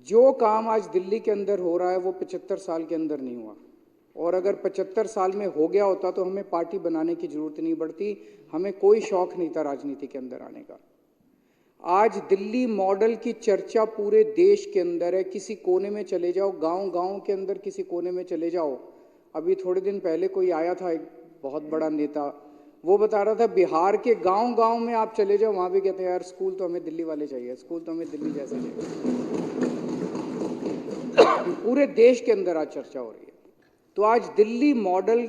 जो काम आज दिल्ली के अंदर हो रहा है वो 75 साल के अंदर नहीं हुआ, और अगर 75 साल में हो गया होता तो हमें पार्टी बनाने की जरूरत नहीं पड़ती, हमें कोई शौक नहीं था राजनीति के अंदर आने का। आज दिल्ली मॉडल की चर्चा पूरे देश के अंदर है। किसी कोने में चले जाओ, गांव-गांव के अंदर किसी कोने में चले जाओ। अभी थोड़े दिन पहले कोई आया था, एक बहुत बड़ा नेता, वो बता रहा था बिहार के गांव-गांव में आप चले जाओ, वहां भी कहते हैं यार स्कूल तो हमें दिल्ली वाले चाहिए, स्कूल तो हमें दिल्ली जैसे चाहिए। पूरे देश के अंदर आज चर्चा हो रही है। तो आज दिल्ली मॉडल,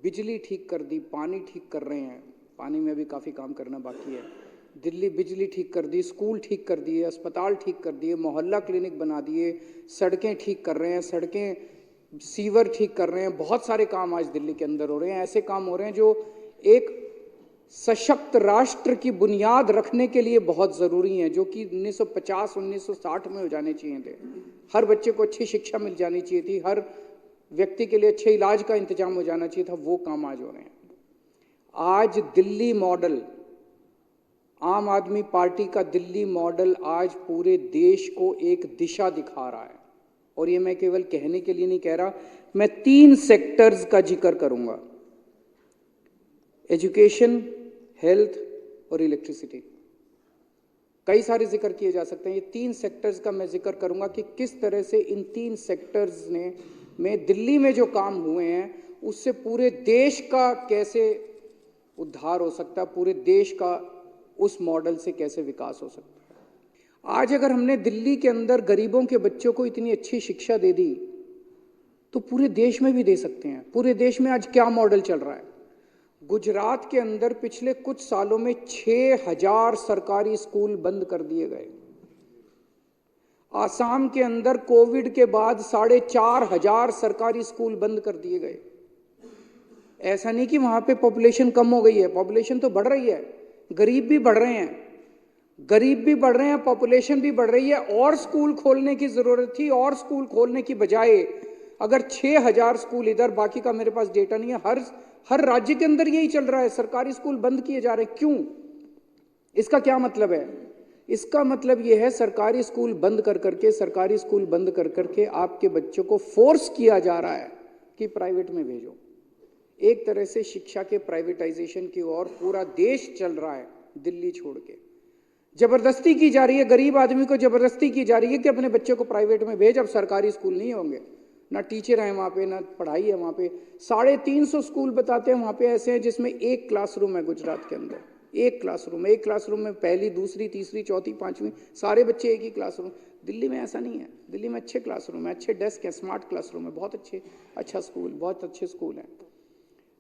बिजली ठीक कर दी, पानी ठीक कर रहे हैं, पानी में भी काफ़ी काम करना बाकी है। दिल्ली बिजली ठीक कर दी, स्कूल ठीक कर दिए, अस्पताल ठीक कर दिए, मोहल्ला क्लिनिक बना दिए, सड़कें ठीक कर रहे हैं, सड़कें सीवर ठीक कर रहे हैं। बहुत सारे काम आज दिल्ली के अंदर हो रहे हैं। ऐसे काम हो रहे हैं जो एक सशक्त राष्ट्र की बुनियाद रखने के लिए बहुत ज़रूरी हैं, जो कि 1950-1960 में हो जाने चाहिए थे। हर बच्चे को अच्छी शिक्षा मिल जानी चाहिए थी, हर व्यक्ति के लिए अच्छे इलाज का इंतजाम हो जाना चाहिए था। वो काम आज हो रहे हैं। आज दिल्ली मॉडल, आम आदमी पार्टी का दिल्ली मॉडल आज पूरे देश को एक दिशा दिखा रहा है। और ये मैं केवल कहने के लिए नहीं कह रहा, मैं 3 सेक्टर्स का जिक्र करूंगा: एजुकेशन, हेल्थ और इलेक्ट्रिसिटी। कई सारे जिक्र किए जा सकते हैं, ये 3 सेक्टर्स का मैं जिक्र करूंगा कि किस तरह से इन 3 सेक्टर्स में दिल्ली में जो काम हुए हैं उससे पूरे देश का कैसे उद्धार हो सकता है, पूरे देश का उस मॉडल से कैसे विकास हो सकता है। आज अगर हमने दिल्ली के अंदर गरीबों के बच्चों को इतनी अच्छी शिक्षा दे दी तो पूरे देश में भी दे सकते हैं। पूरे देश में आज क्या मॉडल चल रहा है? गुजरात के अंदर पिछले कुछ सालों में 6000 सरकारी स्कूल बंद कर दिए गए। आसाम के अंदर कोविड के बाद 4500 सरकारी स्कूल बंद कर दिए गए। ऐसा नहीं कि वहां पे पॉपुलेशन कम हो गई है, पॉपुलेशन तो बढ़ रही है, गरीब भी बढ़ रहे हैं, पॉपुलेशन भी बढ़ रही है। और स्कूल खोलने की जरूरत थी, और स्कूल खोलने की बजाय अगर 6000 स्कूल इधर, बाकी का मेरे पास डेटा नहीं है, हर राज्य के अंदर यही चल रहा है, सरकारी स्कूल बंद किए जा रहे हैं। क्यों? इसका क्या मतलब है? इसका मतलब यह है सरकारी स्कूल बंद कर करके आपके बच्चों को फोर्स किया जा रहा है कि प्राइवेट में भेजो। एक तरह से शिक्षा के प्राइवेटाइजेशन की ओर पूरा देश चल रहा है, दिल्ली छोड़ के। जबरदस्ती की जा रही है, गरीब आदमी को जबरदस्ती की जा रही है कि अपने बच्चे को प्राइवेट में भेज। अब सरकारी स्कूल नहीं होंगे, ना टीचर हैं वहाँ पे, ना पढ़ाई है वहाँ पे। 350 स्कूल बताते हैं वहाँ पे ऐसे हैं जिसमें एक क्लासरूम है। गुजरात के अंदर एक क्लासरूम में पहली, दूसरी, तीसरी, चौथी, पांचवी सारे बच्चे एक ही क्लासरूम। दिल्ली में ऐसा नहीं है। दिल्ली में अच्छे क्लासरूम है, अच्छे डेस्क है, स्मार्ट क्लासरूम है, बहुत बहुत अच्छे स्कूल हैं।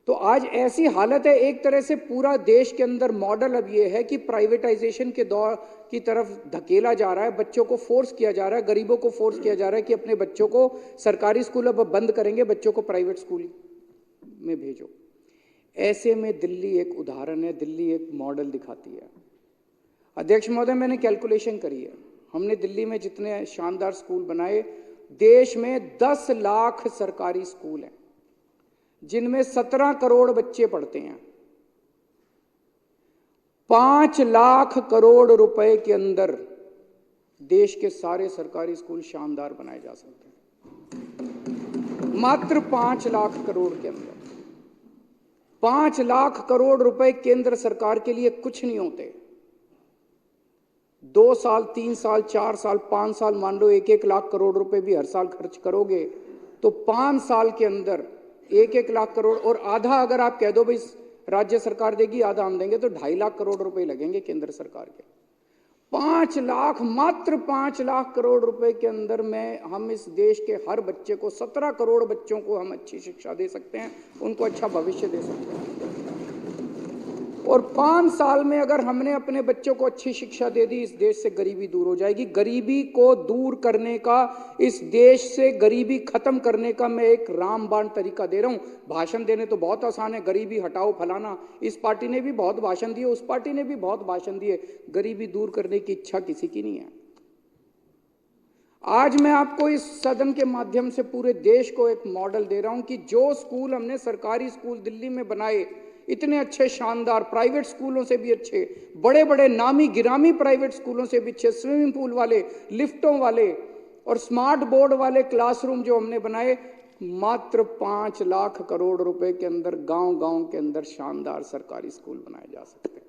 तो आज ऐसी हालत है, एक तरह से पूरा देश के अंदर मॉडल अब ये है कि प्राइवेटाइजेशन के दौर की तरफ धकेला जा रहा है। बच्चों को फोर्स किया जा रहा है, गरीबों को फोर्स किया जा रहा है कि अपने बच्चों को सरकारी स्कूल अब बंद करेंगे, बच्चों को प्राइवेट स्कूल में भेजो। ऐसे में दिल्ली एक उदाहरण है, दिल्ली एक मॉडल दिखाती है। अध्यक्ष महोदय, मैंने कैलकुलेशन करी है, हमने दिल्ली में जितने शानदार स्कूल बनाए, देश में 10 लाख सरकारी स्कूल हैं जिनमें 17 करोड़ बच्चे पढ़ते हैं। 5 लाख करोड़ रुपए के अंदर देश के सारे सरकारी स्कूल शानदार बनाए जा सकते हैं। मात्र 5 लाख करोड़ के अंदर। 5 लाख करोड़ रुपए केंद्र सरकार के लिए कुछ नहीं होते। 2 साल, 3 साल, 4 साल, 5 साल, मान लो 1-1 लाख करोड़ रुपए भी हर साल खर्च करोगे तो 5 साल के अंदर 1-1 लाख करोड़, और आधा अगर आप कह दो भाई राज्य सरकार देगी, आधा हम देंगे, तो 2.5 लाख करोड़ रुपए लगेंगे केंद्र सरकार के। 5 लाख, मात्र 5 लाख करोड़ रुपए के अंदर में हम इस देश के हर बच्चे को, 17 करोड़ बच्चों को हम अच्छी शिक्षा दे सकते हैं, उनको अच्छा भविष्य दे सकते हैं। और 5 साल में अगर हमने अपने बच्चों को अच्छी शिक्षा दे दी, इस देश से गरीबी दूर हो जाएगी। गरीबी को दूर करने का, इस देश से गरीबी खत्म करने का मैं एक रामबाण तरीका दे रहा हूं। भाषण देने तो बहुत आसान है, गरीबी हटाओ फलाना, इस पार्टी ने भी बहुत भाषण दिए, उस पार्टी ने भी बहुत भाषण दिए, गरीबी दूर करने की इच्छा किसी की नहीं है। आज मैं आपको इस सदन के माध्यम से पूरे देश को एक मॉडल दे रहा हूं कि जो स्कूल हमने सरकारी स्कूल दिल्ली में बनाए, इतने अच्छे शानदार, प्राइवेट स्कूलों से भी अच्छे, बड़े बड़े नामी गिरामी प्राइवेट स्कूलों से भी अच्छे, स्विमिंग पूल वाले, लिफ्टों वाले, और स्मार्ट बोर्ड वाले क्लासरूम जो हमने बनाए, मात्र 5 लाख करोड़ रुपए के अंदर गांव गांव के अंदर शानदार सरकारी स्कूल बनाए जा सकते हैं।